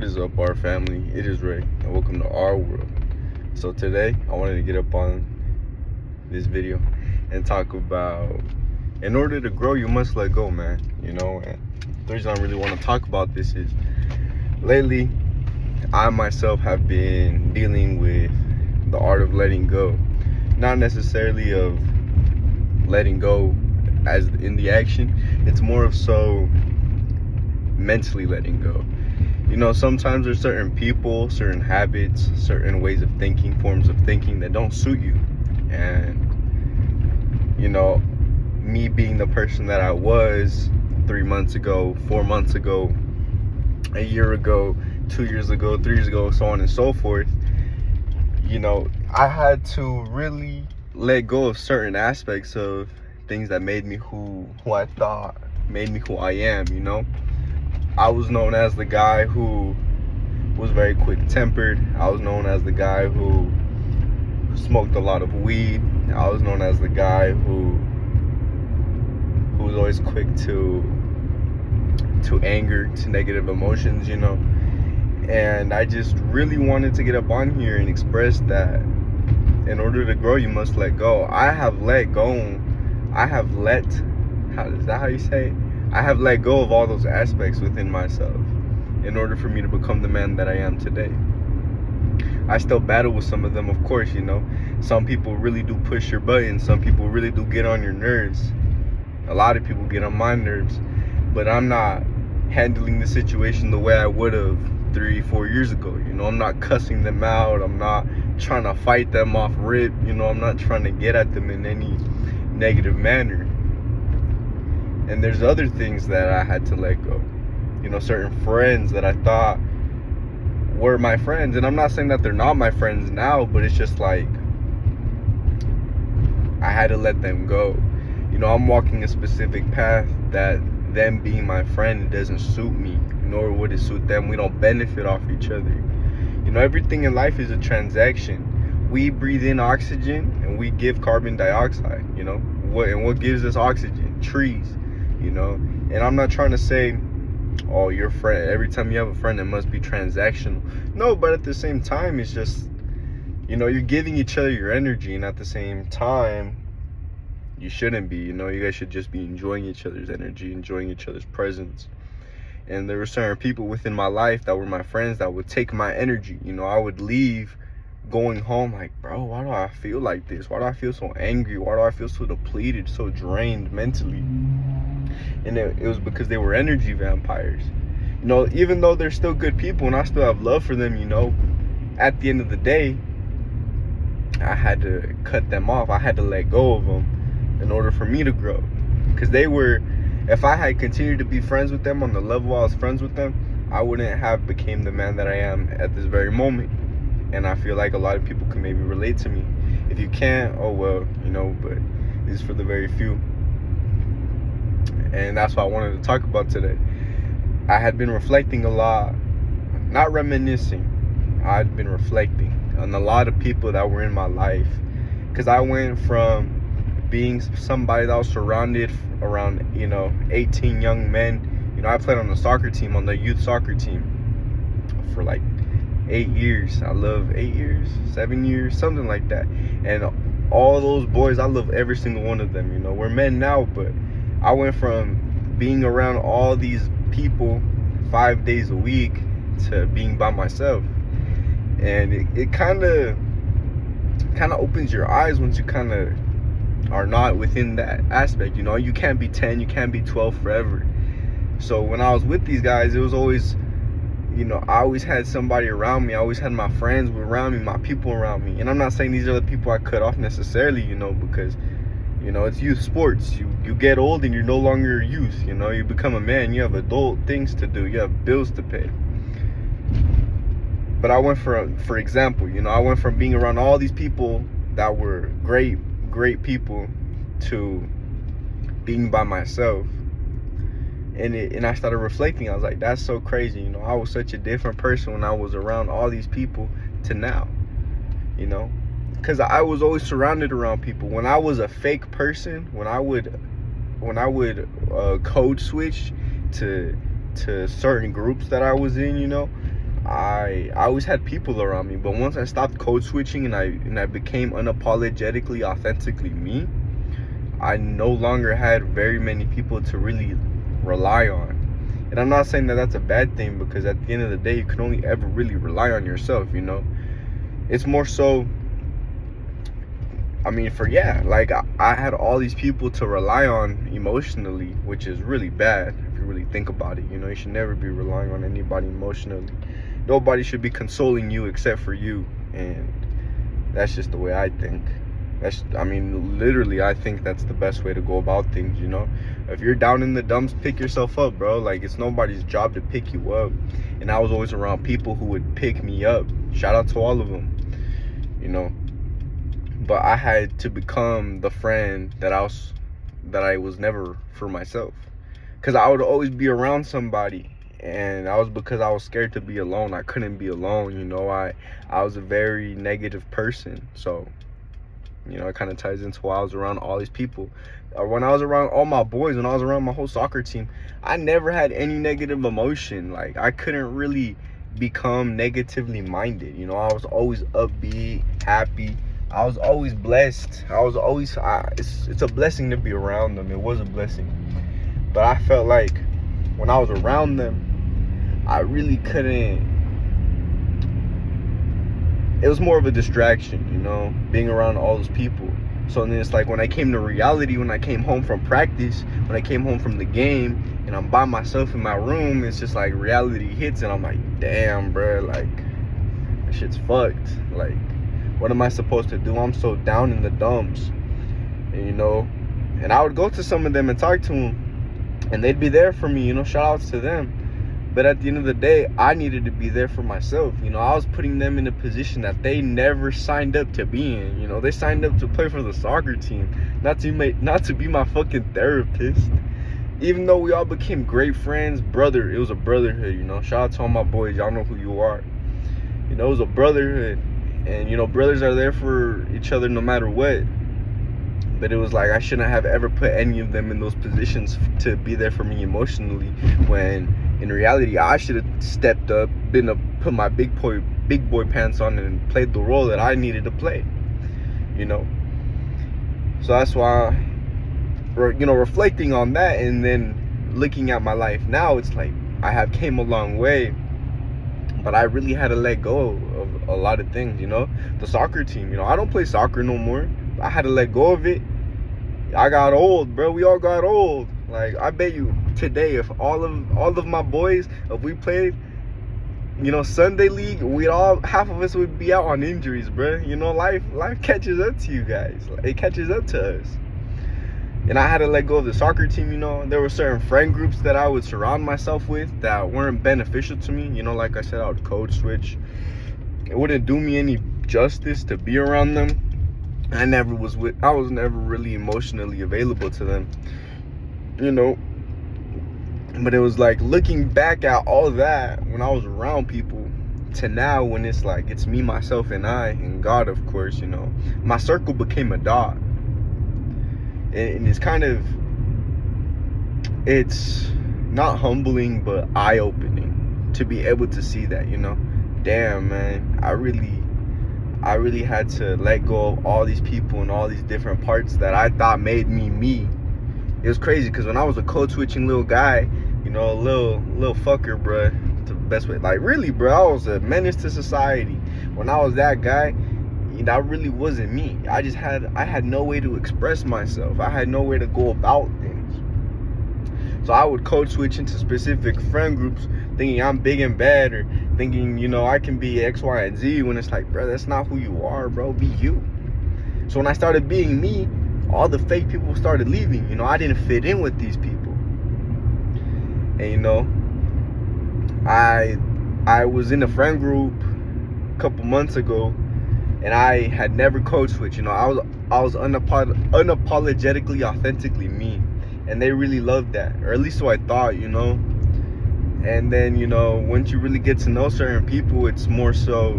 is up, our family? It is Ray, and welcome to our world. So today, I wanted to get up on this video and talk about, in order to grow, you must let go, man. And the reason I really want to talk about this is, lately, I myself have been dealing with the art of letting go. Not necessarily of letting go as in the action, it's more of so mentally letting go. Sometimes there's certain people, certain habits, certain ways of thinking, forms of thinking that don't suit you. And me being the person that I was 3 months ago, 4 months ago, a year ago, 2 years ago, 3 years ago, so on and so forth, I had to really let go of certain aspects of things that made me who I thought made me who I am. I was known as the guy who was very quick-tempered. I was known as the guy who smoked a lot of weed. I was known as the guy who was always quick to anger, to negative emotions, And I just really wanted to get up on here and express that in order to grow, you must let go. I have let go. Is that how you say it? I have let go of all those aspects within myself in order for me to become the man that I am today. I still battle with some of them, of course. Some people really do push your buttons. Some people really do get on your nerves. A lot of people get on my nerves, but I'm not handling the situation the way I would have 3-4 years ago. I'm not cussing them out. I'm not trying to fight them off rip. I'm not trying to get at them in any negative manner. And there's other things that I had to let go. Certain friends that I thought were my friends. And I'm not saying that they're not my friends now, but it's just like I had to let them go. I'm walking a specific path that them being my friend doesn't suit me, nor would it suit them. We don't benefit off each other. Everything in life is a transaction. We breathe in oxygen and we give carbon dioxide. What gives us oxygen? Trees. And I'm not trying to say, oh, your friend, every time you have a friend, it must be transactional. No, but at the same time, it's just, you're giving each other your energy, and at the same time, you shouldn't be. You guys should just be enjoying each other's energy, enjoying each other's presence. And there were certain people within my life that were my friends that would take my energy. I would leave going home like, bro, why do I feel like this? Why do I feel so angry? Why do I feel so depleted, so drained mentally? And it was because they were energy vampires. Even though they're still good people and I still have love for them, at the end of the day, I had to cut them off. I had to let go of them in order for me to grow. Because if I had continued to be friends with them on the level I was friends with them, I wouldn't have became the man that I am at this very moment. And I feel like a lot of people can maybe relate to me. If you can't, oh well, but this is for the very few. And that's what I wanted to talk about today. I had been reflecting a lot, not reminiscing. I'd been reflecting on a lot of people that were in my life. Because I went from being somebody that was surrounded around, 18 young men. I played on the soccer team, on the youth soccer team for like 8 years. I love 8 years, 7 years, something like that. And all those boys, I love every single one of them. We're men now, but I went from being around all these people 5 days a week to being by myself. And it kind of opens your eyes once you kind of are not within that aspect. You can't be 10, you can't be 12 forever. So when I was with these guys, it was always, I always had somebody around me. I always had my friends around me, my people around me. And I'm not saying these are the people I cut off necessarily, because it's youth sports. You get old and you're no longer youth. You become a man. You have adult things to do. You have bills to pay. But I went for example, I went from being around all these people that were great people to being by myself. And I started reflecting. I was like, that's so crazy. I was such a different person when I was around all these people to now. Because I was always surrounded around people. When I was a fake person, when I would code switch to certain groups that I was in, I always had people around me, but once I stopped code switching and I became unapologetically, authentically me, I no longer had very many people to really rely on. And I'm not saying that that's a bad thing, because at the end of the day, you can only ever really rely on yourself, you know? It's more so, I mean, like I had all these people to rely on emotionally, which is really bad if you really think about it. You know, you should never be relying on anybody emotionally. Nobody should be consoling you except for you. And that's just the way I think. Literally, I think that's the best way to go about things, you know? If you're down in the dumps, pick yourself up, bro. Like, it's nobody's job to pick you up. And I was always around people who would pick me up. Shout out to all of them, you know? But I had to become the friend that I was never for myself. Because I would always be around somebody. And that was because I was scared to be alone. I couldn't be alone, you know? I was a very negative person. So, you know, it kind of ties into why I was around all these people. When I was around all my boys, when I was around my whole soccer team, I never had any negative emotion. Like, I couldn't really become negatively minded. You know, I was always upbeat, happy. I was always blessed. It's a blessing to be around them. It was a blessing. But I felt like when I was around them, I really couldn't. It was more of a distraction, you know, being around all those people. So then it's like when I came to reality, when I came home from practice, when I came home from the game, and I'm by myself in my room, it's just like reality hits, and I'm like, damn, bro, like, that shit's fucked. Like, what am I supposed to do? I'm so down in the dumps, and, you know, and I would go to some of them and talk to them, and they'd be there for me, you know, shout outs to them. But at the end of the day, I needed to be there for myself. You know, I was putting them in a position that they never signed up to be in. You know, they signed up to play for the soccer team, not to be my fucking therapist. Even though we all became great friends, it was a brotherhood, you know. Shout out to all my boys, y'all know who you are. You know, it was a brotherhood. And, you know, brothers are there for each other no matter what. But it was like I shouldn't have ever put any of them in those positions to be there for me emotionally, when in reality I should have stepped up, put my big boy pants on, and played the role that I needed to play, you know. So that's why, you know, reflecting on that and then looking at my life now, it's like I have came a long way, but I really had to let go of a lot of things, you know. The soccer team, you know, I don't play soccer no more. I had to let go of it. I got old, bro. We all got old. Like, I bet you today, if all of my boys, if we played, you know, Sunday league, half of us would be out on injuries, bro. You know, life catches up to you guys. It catches up to us. And I had to let go of the soccer team, you know. There were certain friend groups that I would surround myself with that weren't beneficial to me. You know, like I said, I would code switch. It wouldn't do me any justice to be around them. I was never really emotionally available to them, you know. But it was like looking back at all that when I was around people to now, when it's like it's me, myself, and I, and God, of course, you know. My circle became a dot. And it's not humbling, but eye-opening to be able to see that, you know. Damn, man, I really had to let go of all these people and all these different parts that I thought made me. It was crazy, because when I was a code switching little guy, you know, a little fucker, bruh, the best way, like, really, bro, I was a menace to society. When I was that guy, that really wasn't me. I had no way to express myself. I had nowhere to go about things. So I would code switch into specific friend groups, thinking I'm big and bad, or thinking, you know, I can be X, Y, and Z, when it's like, bro, that's not who you are, bro. Be you. So when I started being me, all the fake people started leaving. You know, I didn't fit in with these people. And, you know, I was in a friend group a couple months ago, and I had never code switched. You know, I was unapologetically, authentically me, and they really loved that, or at least so I thought, you know. And then, you know, once you really get to know certain people, it's more so,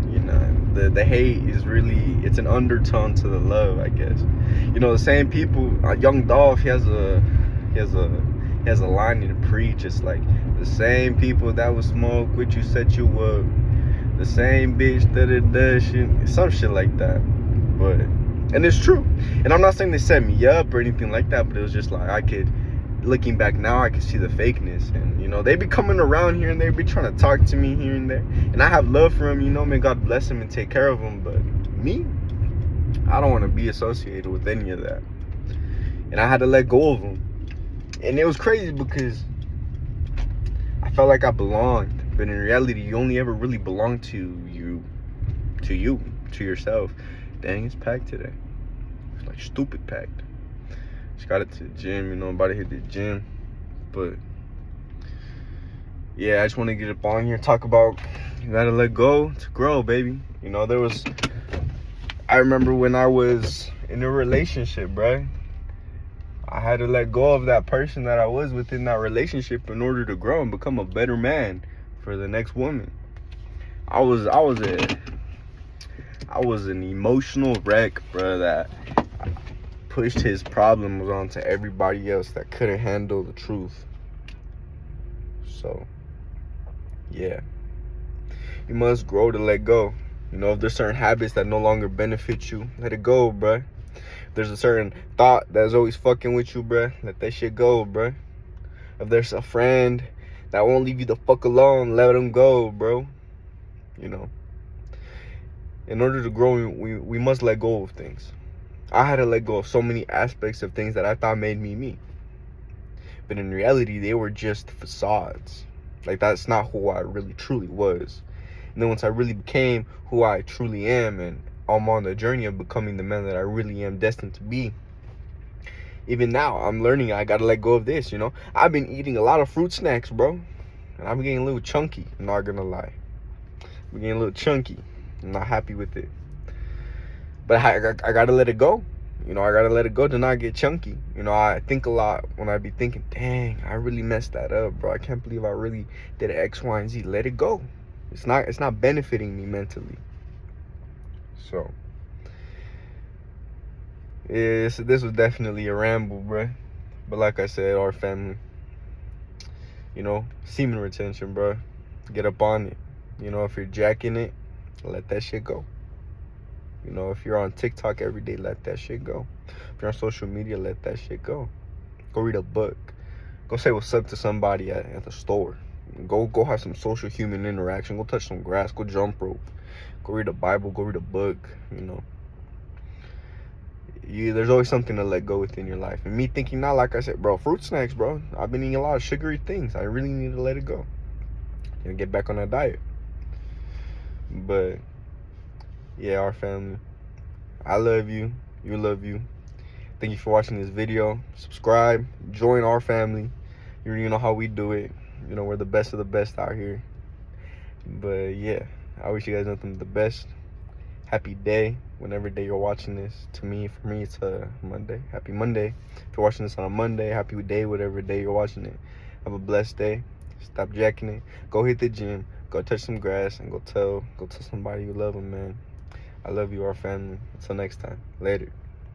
you know, the hate is really, it's an undertone to the love, I guess. You know, the same people, Young Dolph, he has a line in Preach. It's like, The same people that would smoke with you, set you up. The same bitch that does shit, some shit like that. But, and it's true. And I'm not saying they set me up or anything like that, but it was just like, I could, looking back now, I can see the fakeness. And, you know, they be coming around here and they be trying to talk to me here and there. And I have love for them, you know, may God bless them and take care of them. But me, I don't want to be associated with any of that. And I had to let go of them. And it was crazy because I felt like I belonged. But in reality, you only ever really belong to yourself. Dang, it's packed today. It's like stupid packed. Just got it to the gym, you know, I'm about to hit the gym. But yeah, I just want to get up on here and talk about you gotta let go to grow, baby. You know, I remember when I was in a relationship, bruh. I had to let go of that person that I was within that relationship in order to grow and become a better man for the next woman. I was an emotional wreck, bro, that pushed his problems onto everybody else that couldn't handle the truth. So, yeah. You must grow to let go. You know, if there's certain habits that no longer benefit you, let it go, bro. If there's a certain thought that's always fucking with you, bro, let that shit go, bro. If there's a friend that won't leave you the fuck alone, let them go, bro. You know, in order to grow, we must let go of things. I had to let go of so many aspects of things that I thought made me me. But in reality, they were just facades. Like, that's not who I really truly was. And then once I really became who I truly am, and I'm on the journey of becoming the man that I really am destined to be, even now, I'm learning I gotta let go of this, you know? I've been eating a lot of fruit snacks, bro. And I'm getting a little chunky, I'm not gonna lie. I'm getting a little chunky. I'm not happy with it. But I gotta let it go. You know, I gotta let it go to not get chunky. You know, I think a lot when I be thinking, dang, I really messed that up, bro. I can't believe I really did X, Y, and Z. Let it go. It's not benefiting me mentally. So, yeah, this was definitely a ramble, bro. But like I said, our family, you know, semen retention, bro. Get up on it. You know, if you're jacking it, let that shit go. You know, if you're on TikTok every day, let that shit go. If you're on social media, let that shit go. Go read a book. Go say what's up to somebody at the store. Go have some social human interaction. Go touch some grass. Go jump rope. Go read a Bible. Go read a book. You know, there's always something to let go within your life. And me thinking now, like I said, bro, fruit snacks, bro. I've been eating a lot of sugary things. I really need to let it go and get back on that diet. But yeah, our family, I love you. You love you. Thank you for watching this video. Subscribe. Join our family. You already know how we do it. You know, we're the best of the best out here. But yeah, I wish you guys nothing but the best. Happy day, whenever day you're watching this. For me, it's a Monday. Happy Monday. If you're watching this on a Monday, happy day, whatever day you're watching it. Have a blessed day. Stop jacking it. Go hit the gym. Go touch some grass and go tell somebody you love them, man. I love you, our family. Until next time. Later.